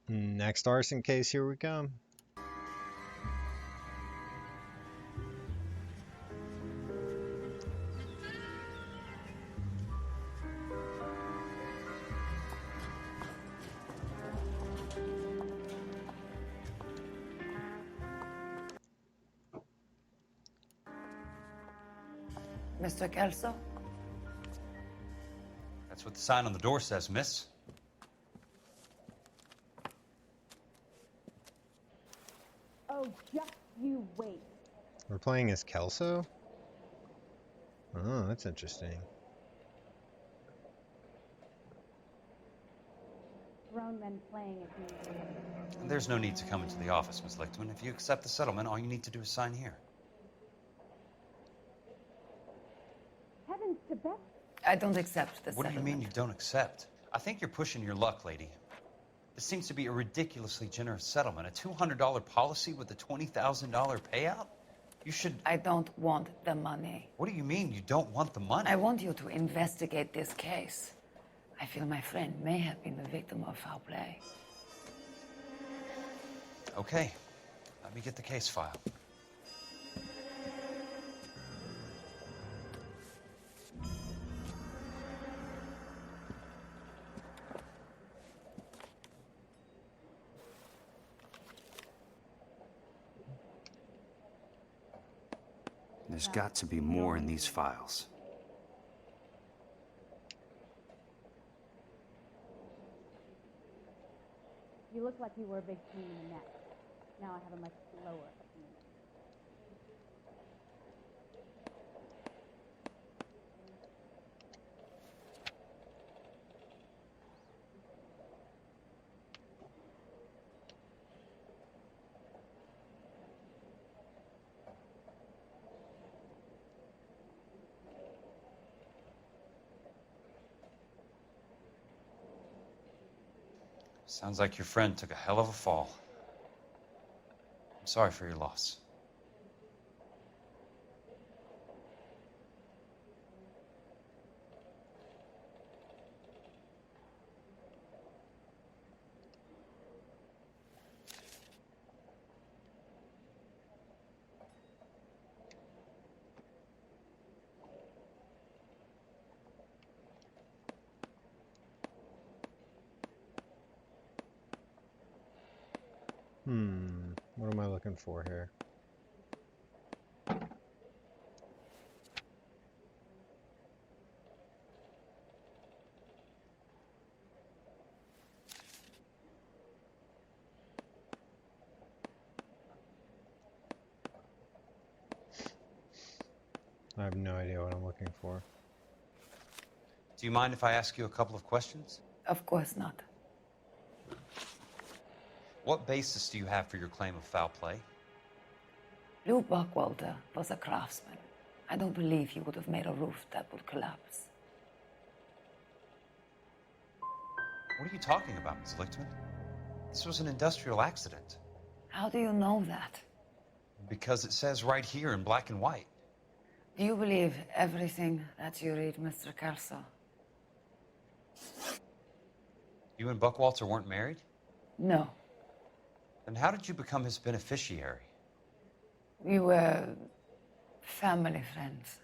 Next arson case, here we come. Mr. Kelso? That's what the sign on the door says, miss. Oh, just you wait. We're playing as Kelso? Oh, that's interesting. Grown men playing at me. There's no need to come into the office, Miss Lichtman. If you accept the settlement, all you need to do is sign here. Heavens to Beth. I don't accept the What do you settlement. mean you don't accept? I think you're pushing your luck, lady. This seems to be a ridiculously generous settlement. A $200 policy with a $20,000 payout? You should... I don't want the money. What do you mean you don't want the money? I want you to investigate this case. I feel my friend may have been the victim of foul play. Okay. Let me get the case file. There's got to be more in these files. You look like you were a big pain in the neck. Now I have a much lower opinion. Sounds like your friend took a hell of a fall. I'm sorry for your loss. What am I looking for here? I have no idea what I'm looking for. Do you mind if I ask you a couple of questions? Of course not. What basis do you have for your claim of foul play? Lou Buckwalter was a craftsman. I don't believe he would have made a roof that would collapse. What are you talking about, Ms. Lichtman? This was an industrial accident. How do you know that? Because it says right here in black and white. Do you believe everything that you read, Mr. Kelso? You and Buckwalter weren't married? No. Then how did you become his beneficiary? We were family friends.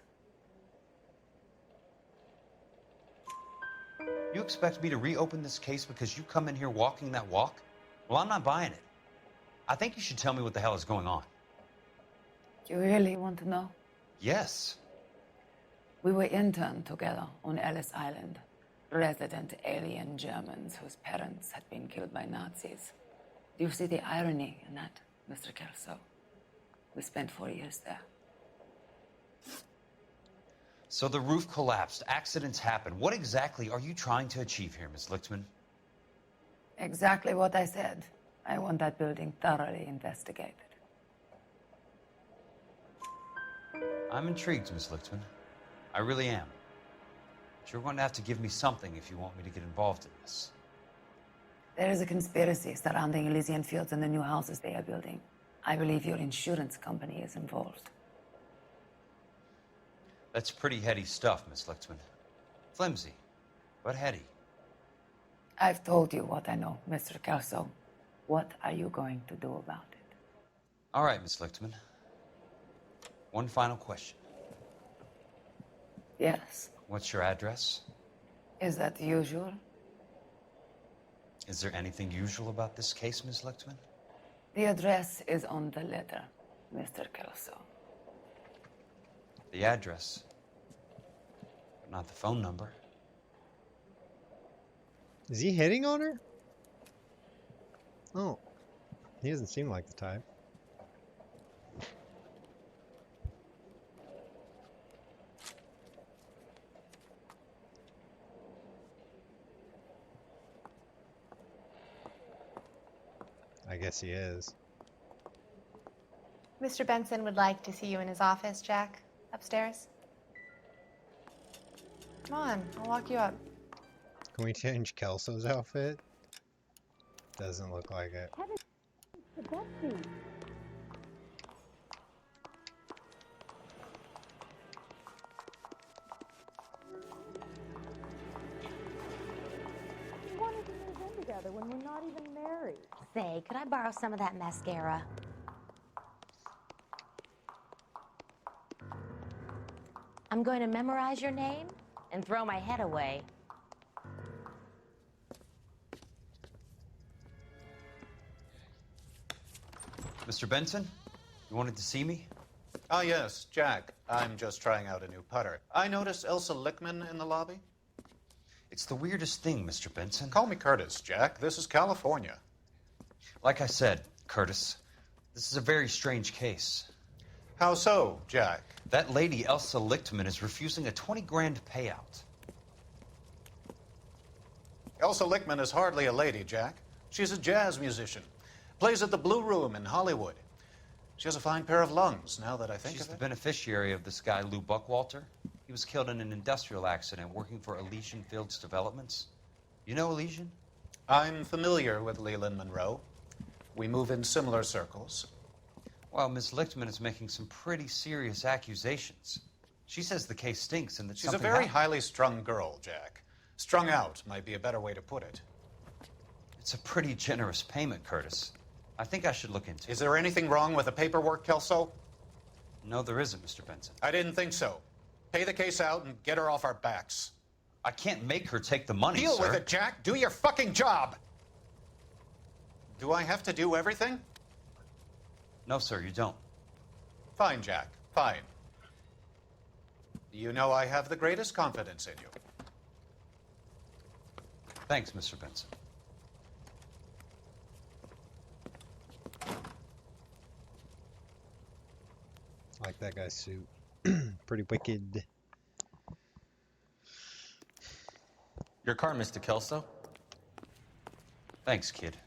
You expect me to reopen this case because you come in here walking that walk? Well, I'm not buying it. I think you should tell me what the hell is going on. You really want to know? Yes. We were interned together on Ellis Island. Resident alien Germans whose parents had been killed by Nazis. Do you see the irony in that, Mr. Kelso? We spent 4 years there. So the roof collapsed, accidents happen. What exactly are you trying to achieve here, Ms. Lichtman? Exactly what I said. I want that building thoroughly investigated. I'm intrigued, Ms. Lichtman. I really am. But you're going to have to give me something if you want me to get involved in this. There is a conspiracy surrounding Elysian Fields and the new houses they are building. I believe your insurance company is involved. That's pretty heady stuff, Miss Lichtman. Flimsy, but heady. I've told you what I know, Mr. Kelso. What are you going to do about it? All right, Miss Lichtman. One final question. Yes. What's your address? Is that usual? Is there anything usual about this case, Miss Lichtman? The address is on the letter, Mr. Kelso. The address, but not the phone number. Is he hitting on her? Oh, he doesn't seem like the type. I guess he is. Mr. Benson would like to see you in his office, Jack. Upstairs. Come on, I'll walk you up. Can we change Kelso's outfit? Doesn't look like it. The Betsy. We wanted to move in together when we're not even married. Say, could I borrow some of that mascara? I'm going to memorize your name and throw my head away. Mr. Benson, you wanted to see me? Ah, yes, Jack. I'm just trying out a new putter. I noticed Elsa Lichtman in the lobby. It's the weirdest thing, Mr. Benson. Call me Curtis, Jack. This is California. Like I said, Curtis, this is a very strange case. How so, Jack? That lady, Elsa Lichtman, is refusing a 20 grand payout. Elsa Lichtman is hardly a lady, Jack. She's a jazz musician. Plays at the Blue Room in Hollywood. She has a fine pair of lungs, now that I think She's of the it. beneficiary of this guy, Lou Buckwalter. He was killed in an industrial accident working for Elysian Fields Developments. You know Elysian? I'm familiar with Leland Monroe. We move in similar circles. Well, Miss Lichtman is making some pretty serious accusations. She says the case stinks and that She's a something very happened. highly strung girl, Jack. Strung out might be a better way to put it. It's a pretty generous payment, Curtis. I think I should look into Is it. there anything wrong with the paperwork, Kelso? No, there isn't, Mr. Benson. I didn't think so. Pay the case out and get her off our backs. I can't make her take the money, Deal sir. with it, Jack. Do your fucking job. Do I have to do everything? No, sir, you don't. Fine, Jack. Fine. You know I have the greatest confidence in you. Thanks, Mr. Benson. I like that guy's suit. Pretty wicked. Your car, Mr. Kelso. Thanks, kid.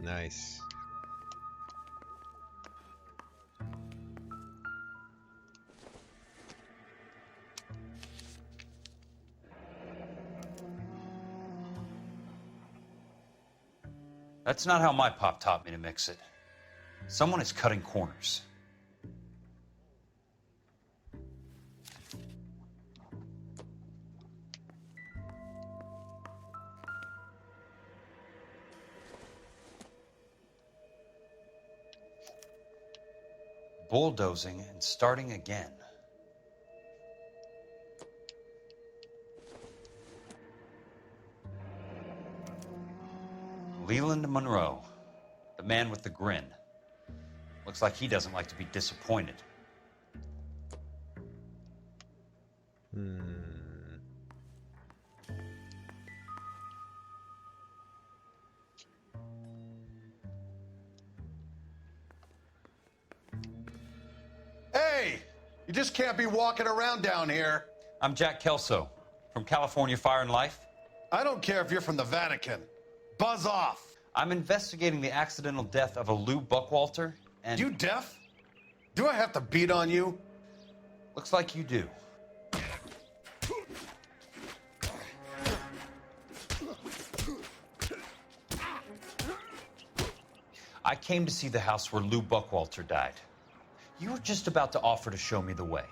Nice. That's not how my pop taught me to mix it. Someone is cutting corners. Bulldozing and starting again. Leland Monroe, the man with the grin. Looks like he doesn't like to be disappointed. Hey, you just can't be walking around down here. I'm Jack Kelso from California Fire and Life. I don't care if you're from the Vatican. Buzz off. I'm investigating the accidental death of a Lou Buckwalter, and... You deaf? Do I have to beat on you? Looks like you do. I came to see the house where Lou Buckwalter died. You were just about to offer to show me the way.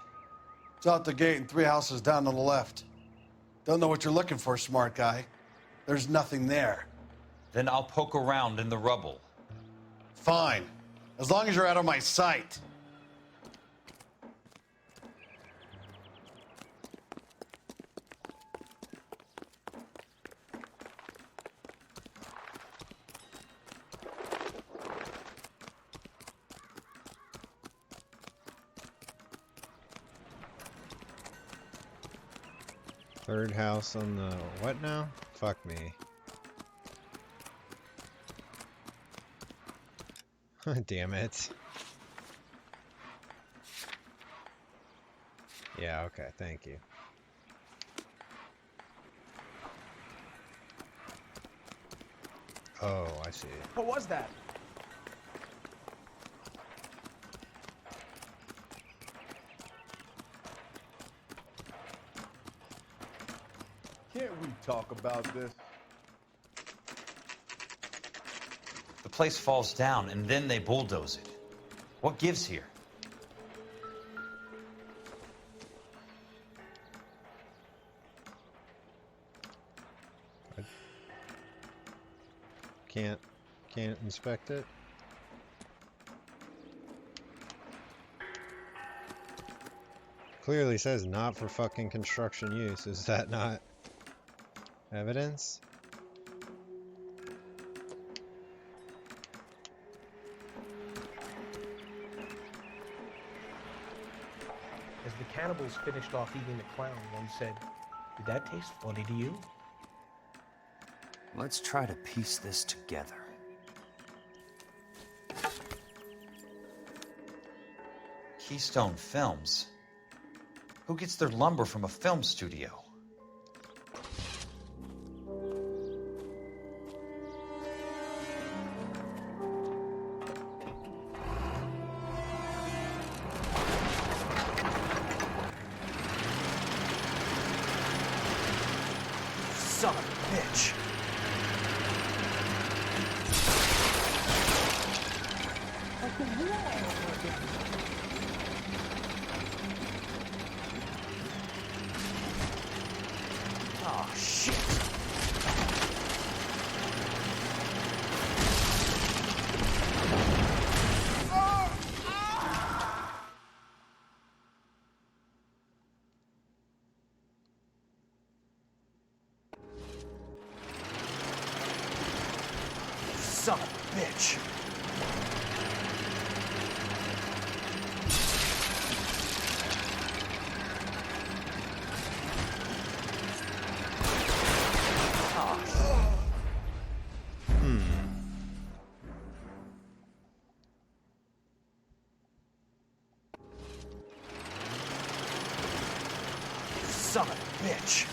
It's out the gate and 3 houses down on the left. Don't know what you're looking for, smart guy. There's nothing there. Then I'll poke around in the rubble. Fine. As long as you're out of my sight. Third house on the what now? Fuck me. Damn it. Yeah, okay, thank you. Oh, I see. What was that? Can't we talk about this? The place falls down, and then they bulldoze it. What gives here? Can't inspect it. Clearly says not for fucking construction use. Is that not evidence? As the cannibals finished off eating the clown, one said, "Did that taste funny to you?" Let's try to piece this together. Keystone Films? Who gets their lumber from a film studio? Son of a bitch. Oh, shit. Son of a bitch.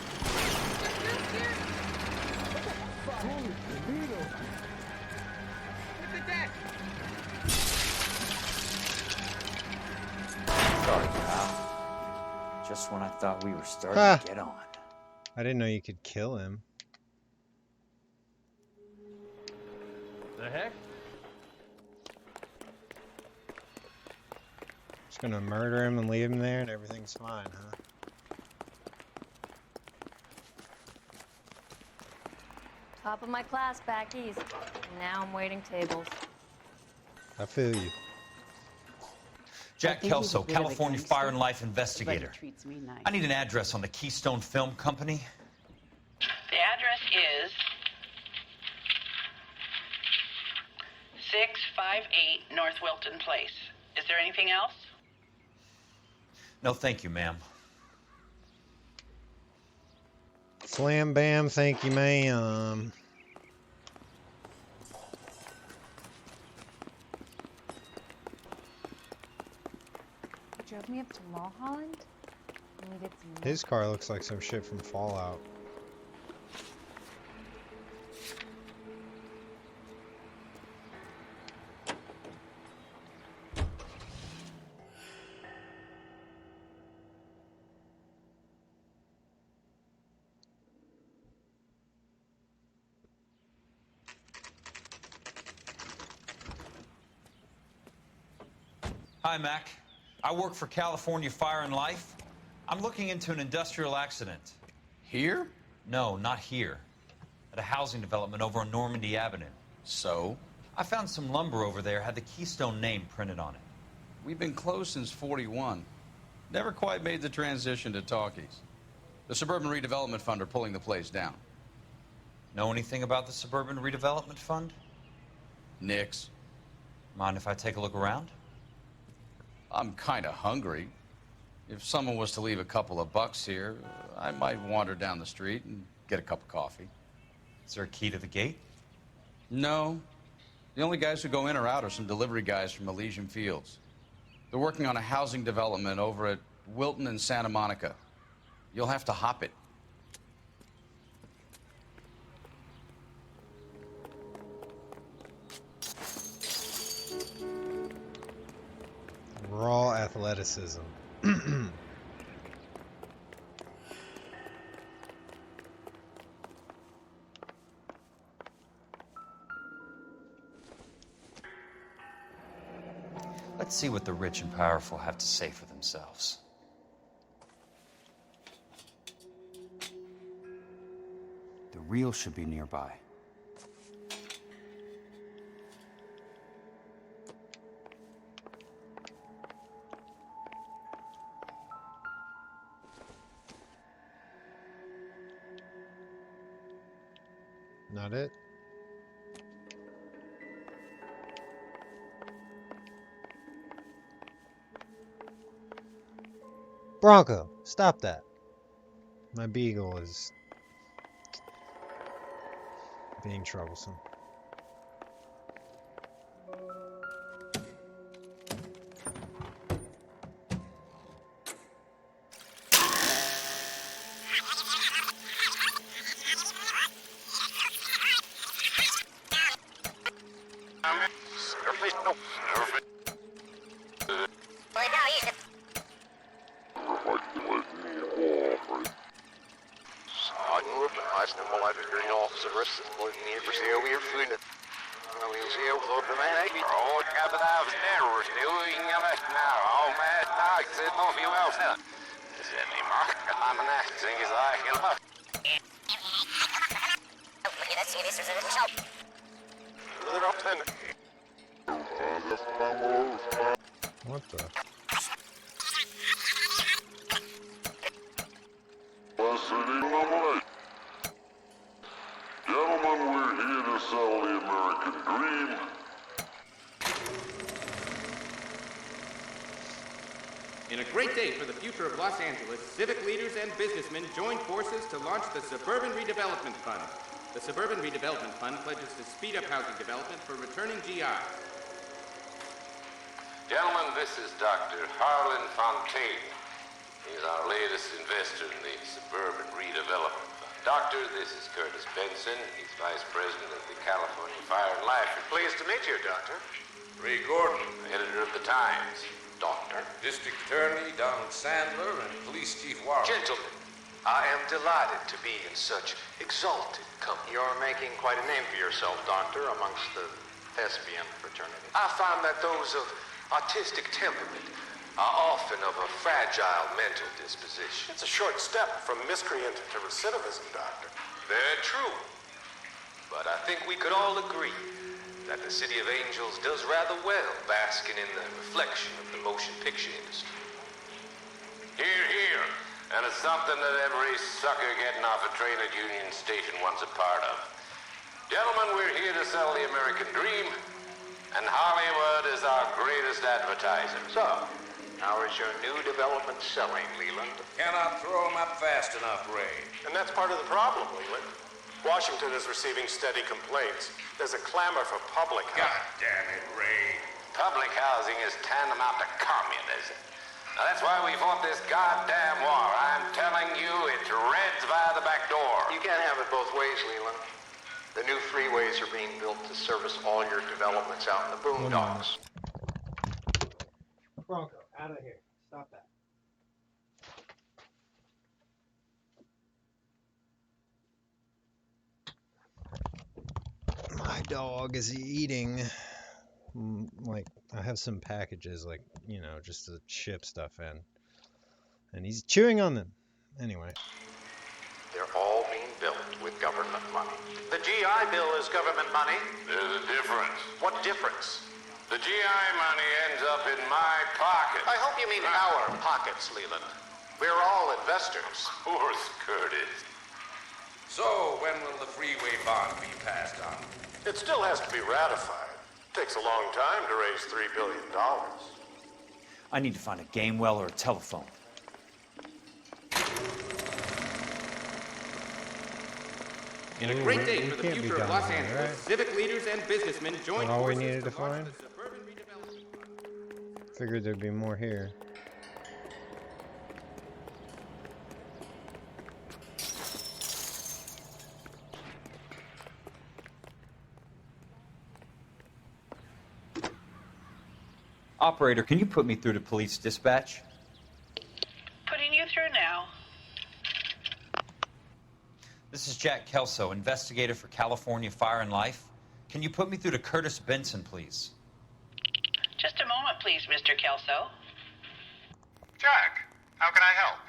Son of a bitch. Sorry, pal. Just when I thought we were starting to get on. I didn't know you could kill him. The heck? Just gonna murder him and leave him there and everything's fine, huh? Top of my class back east. Now I'm waiting tables. I feel you. Jack Kelso, California Fire and Life Investigator. Treats me nice. I need an address on the Keystone Film Company. The address is 658 North Wilton Place. Is there anything else? No, thank you, ma'am. Slam bam, thank you, ma'am. You drove me up to Mulholland? And we did some His car looks like some shit from Fallout. Hi, Mac. I work for California Fire and Life. I'm looking into an industrial accident. Here? No, not here. At a housing development over on Normandy Avenue. So? I found some lumber over there, had the Keystone name printed on it. We've been closed since 41. Never quite made the transition to talkies. The Suburban Redevelopment Fund are pulling the place down. Know anything about the Suburban Redevelopment Fund? Nix. Mind if I take a look around? I'm kind of hungry. If someone was to leave a couple of bucks here, I might wander down the street and get a cup of coffee. Is there a key to the gate? No. The only guys who go in or out are some delivery guys from Elysian Fields. They're working on a housing development over at Wilton and Santa Monica. You'll have to hop it. Raw athleticism. Let's see what the rich and powerful have to say for themselves. The real should be nearby. Not it? Bronco, stop that. My beagle is being troublesome. What the? Gentlemen, we're here to sell the American dream. In a great day for the future of Los Angeles, civic leaders and businessmen joined forces to launch the Suburban Redevelopment Fund. The Suburban Redevelopment Fund pledges to speed up housing development for returning GIs. Gentlemen, this is Dr. Harlan Fontaine. He's our latest investor in the Suburban Redevelopment Fund. Doctor, this is Curtis Benson. He's Vice President of the California Fire and Life. Pleased to meet you, Doctor. Ray Gordon, editor of the Times. Doctor. District Attorney Donald Sandler and Police Chief Warren. Gentlemen, I am delighted to be in such exalted company. You're making quite a name for yourself, Doctor, amongst the thespian fraternity. I find that those of artistic temperament are often of a fragile mental disposition. It's a short step from miscreant to recidivism, Doctor. Very true. But I think we could all agree that the City of Angels does rather well basking in the reflection of the motion picture industry. Hear, hear. And it's something that every sucker getting off a train at Union Station wants a part of. Gentlemen, we're here to sell the American dream, and Hollywood is our greatest advertiser. So, how is your new development selling, Leland? Cannot throw them up fast enough, Ray. And that's part of the problem, Leland. Washington is receiving steady complaints. There's a clamor for public housing. God damn it, Ray. Public housing is tantamount to communism. Now, that's why we fought this goddamn war. I'm telling you, it's Reds via the back door. You can't have it both ways, Leland. The new freeways are being built to service all your developments out in the boondocks. Bronco, out of here. Stop that. My dog is eating Like, I have some packages, like, just to ship stuff in. And he's chewing on them. Anyway. They're all being built with government money. The GI Bill is government money. There's a difference. What difference? The GI money ends up in my pocket. I hope you mean our pockets, Leland. We're all investors. Of course, Curtis. So, when will the freeway bond be passed on? It still has to be ratified. Takes a long time to raise $3 billion. I need to find a game well or a telephone. In a great day for the future of Los Angeles, right? civic leaders and businessmen joined All we forces needed to to launch find? the suburban redevelopment. Figured there'd be more here. Operator, can you put me through to police dispatch? Putting you through now. This is Jack Kelso, investigator for California Fire and Life. Can you put me through to Curtis Benson, please? Just a moment, please, Mr. Kelso. Jack, how can I help?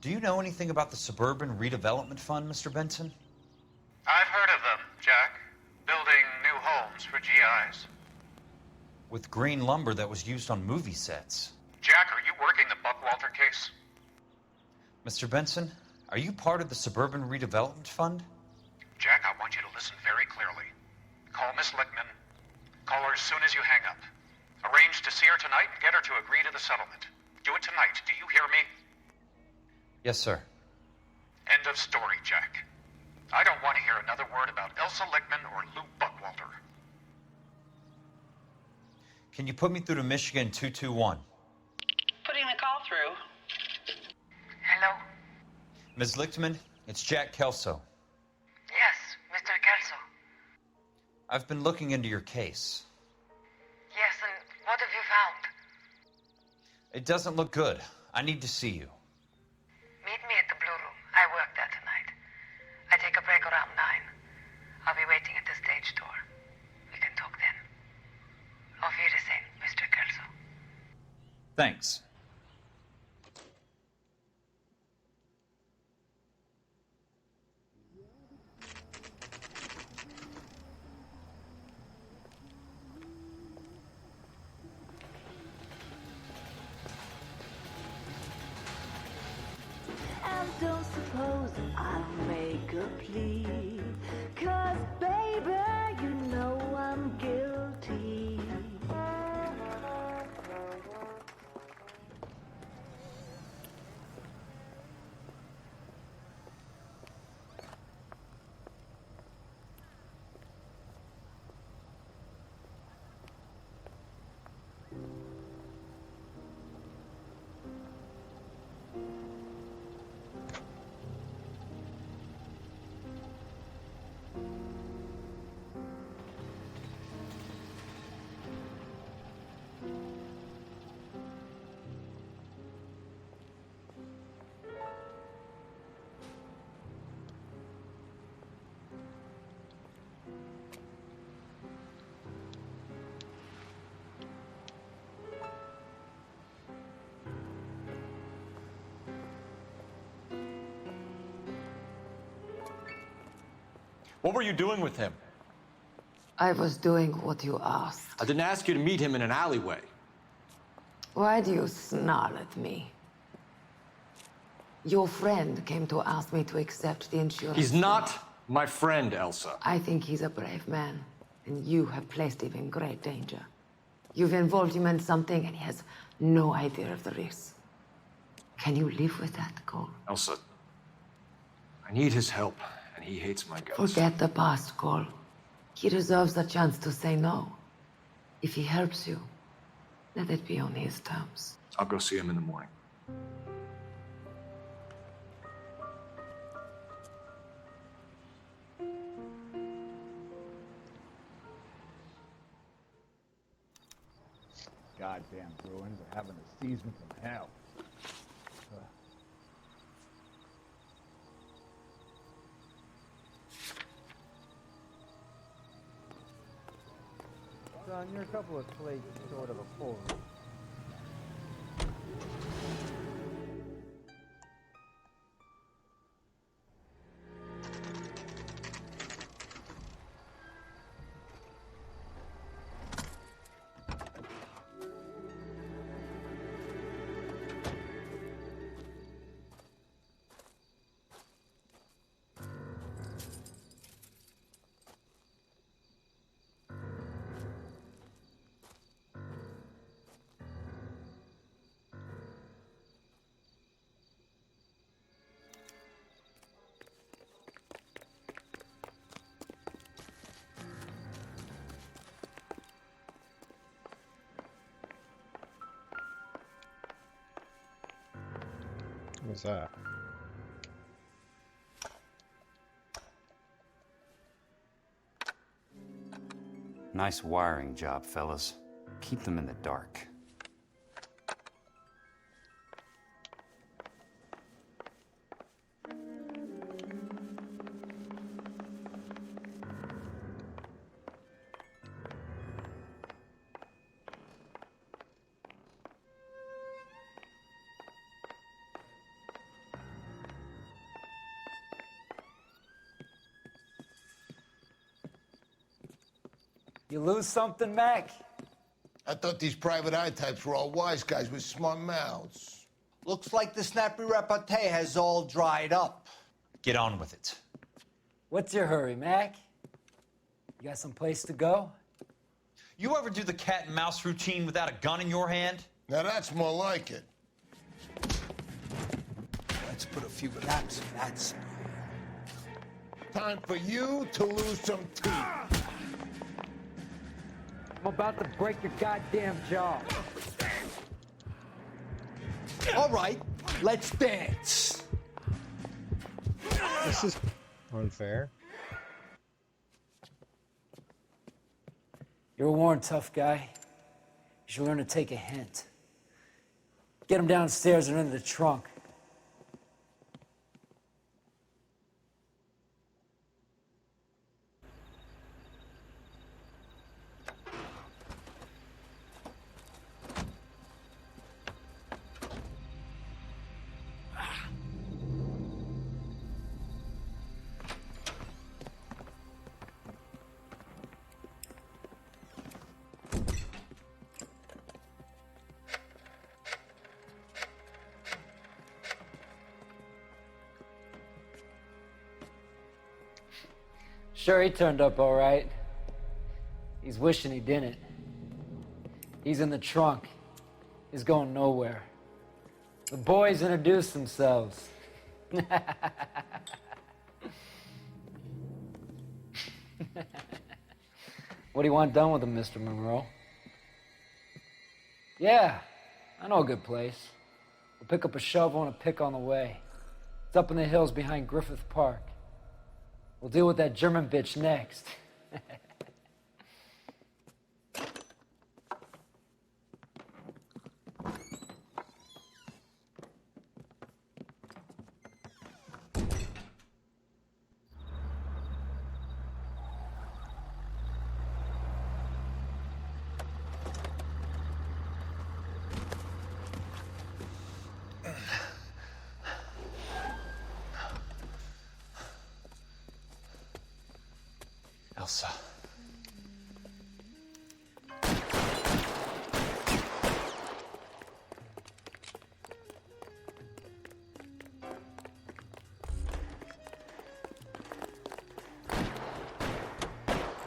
Do you know anything about the Suburban Redevelopment Fund, Mr. Benson? I've heard of them, Jack. Building new homes for GIs. With green lumber that was used on movie sets. Jack, are you working the Buckwalter case? Mr. Benson, are you part of the Suburban Redevelopment Fund? Jack, I want you to listen very clearly. Call Miss Lickman. Call her as soon as you hang up. Arrange to see her tonight and get her to agree to the settlement. Do it tonight. Do you hear me? Yes, sir. End of story, Jack. I don't want to hear another word about Elsa Lickman or Lou Buckwalter. Can you put me through to Michigan 221? Putting the call through. Hello? Ms. Lichtman, it's Jack Kelso. Yes, Mr. Kelso. I've been looking into your case. Yes, and what have you found? It doesn't look good. I need to see you. Meet me at the Blue Room. I work there tonight. I take a break around 9. I'll be waiting at the stage door. We can talk then. Auf Wiedersehen, Mr. Kelso. Thanks. And don't suppose I'll make a plea, 'cause baby, you know I'm guilty. What were you doing with him? I was doing what you asked. I didn't ask you to meet him in an alleyway. Why do you snarl at me? Your friend came to ask me to accept the insurance. He's not my friend, Elsa. I think he's a brave man, and you have placed him in great danger. You've involved him in something, and he has no idea of the risk. Can you live with that, Cole? Elsa, I need his help, and he hates my guts. Forget the past, Cole. He deserves a chance to say no. If he helps you, let it be on his terms. I'll go see him in the morning. Goddamn Bruins are having a season from hell. Son, you're a couple of flakes short of a four. What's that? Nice wiring job, fellas. Keep them in the dark. You lose something, Mac? I thought these private eye types were all wise guys with smart mouths. Looks like the snappy repartee has all dried up. Get on with it. What's your hurry, Mac? You got some place to go? You ever do the cat and mouse routine without a gun in your hand? Now that's more like it. Let's put a few laps in that smile. Time for you to lose some teeth. I'm about to break your goddamn jaw. All right, let's dance. This is unfair. You're a worn, tough guy. You should learn to take a hint. Get him downstairs and into the trunk. Sure, he turned up all right. He's wishing he didn't. He's in the trunk. He's going nowhere. The boys introduced themselves. What do you want done with him, Mr. Monroe? Yeah, I know a good place. We'll pick up a shovel and a pick on the way. It's up in the hills behind Griffith Park. We'll deal with that German bitch next. Elsa.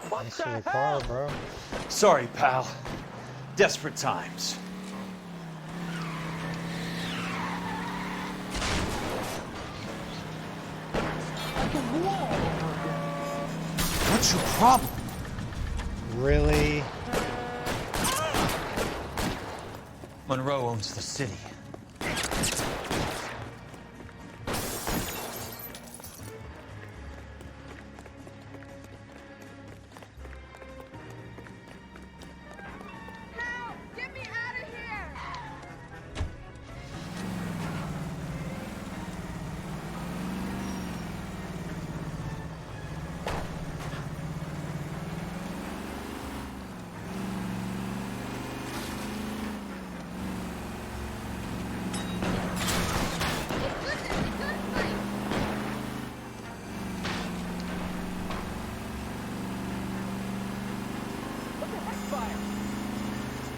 Thanks for the car, bro. Sorry, pal. Desperate times. What's your problem? Really? Monroe owns the city. Get me out of here!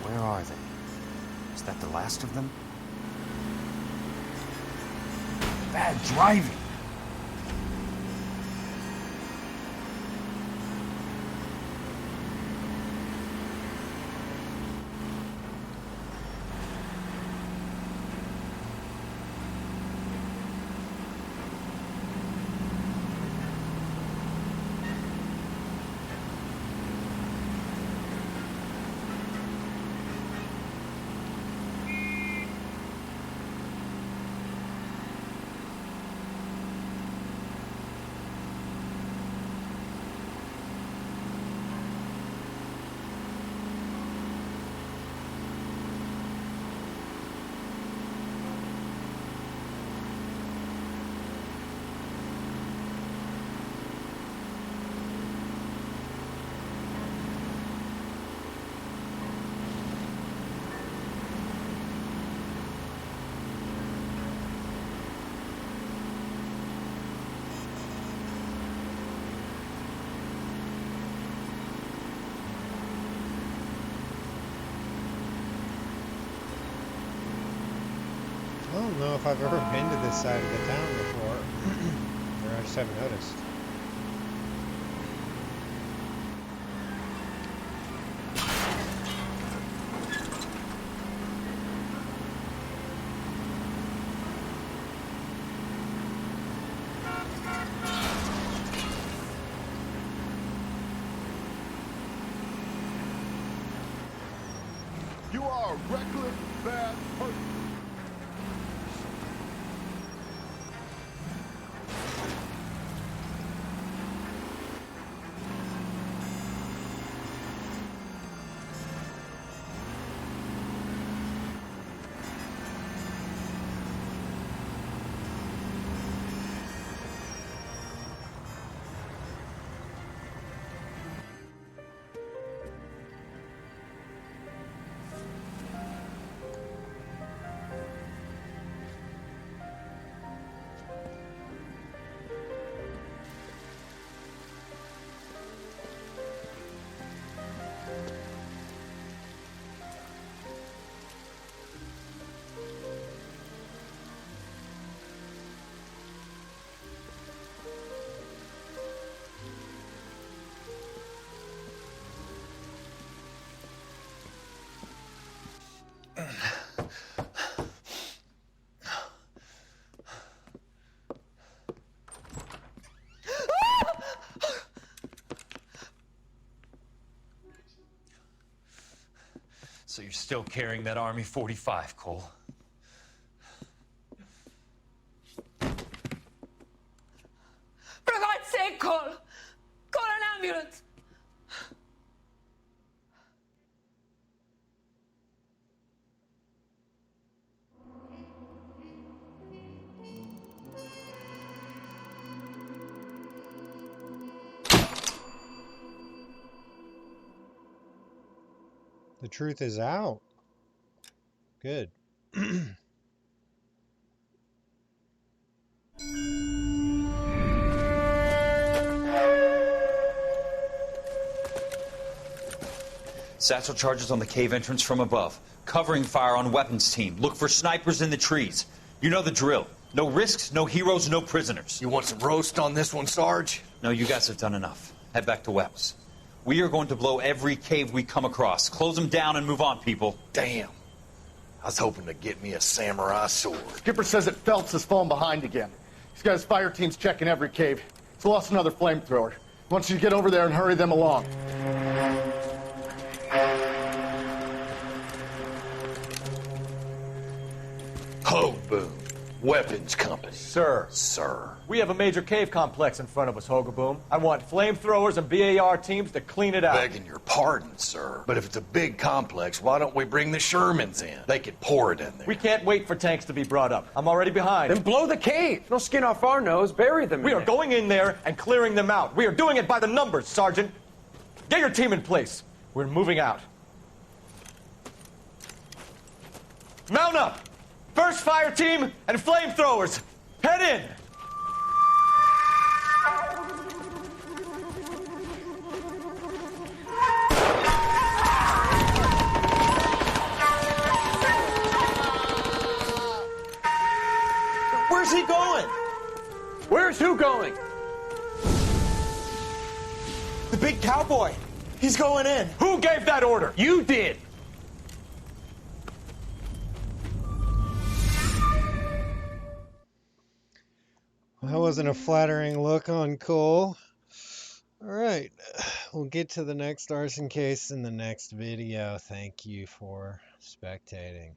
Where are they? Is that the last of them? Bad driving. I don't know if I've ever been to this side of the town before, or I just haven't noticed. You are a reckless, bad person. So you're still carrying that Army 45, Cole? For God's sake, Cole! Call an ambulance! The truth is out. Good. Satchel charges on the cave entrance from above. Covering fire on weapons team. Look for snipers in the trees. You know the drill. No risks, no heroes, no prisoners. You want some roast on this one, Sarge? No, you guys have done enough. Head back to Webb's. We are going to blow every cave we come across. Close them down and move on, people. Damn. I was hoping to get me a samurai sword. Skipper says that Phelps has fallen behind again. He's got his fire teams checking every cave. He's lost another flamethrower. He wants you to get over there and hurry them along. Hoboon, Weapons Company. Sir. Sir. We have a major cave complex in front of us, Hogaboom. I want flamethrowers and BAR teams to clean it out. Begging your pardon, sir. But if it's a big complex, why don't we bring the Shermans in? They could pour it in there. We can't wait for tanks to be brought up. I'm already behind. Then blow the cave. No skin off our nose. Bury them. We are going in there and clearing them out. We are doing it by the numbers, Sergeant. Get your team in place. We're moving out. Mount up! First fire team and flamethrowers. Head in! The big cowboy. He's going in. Who gave that order? You did. That wasn't a flattering look on Cole. Alright, we'll get to the next arson case in the next video. Thank you for spectating.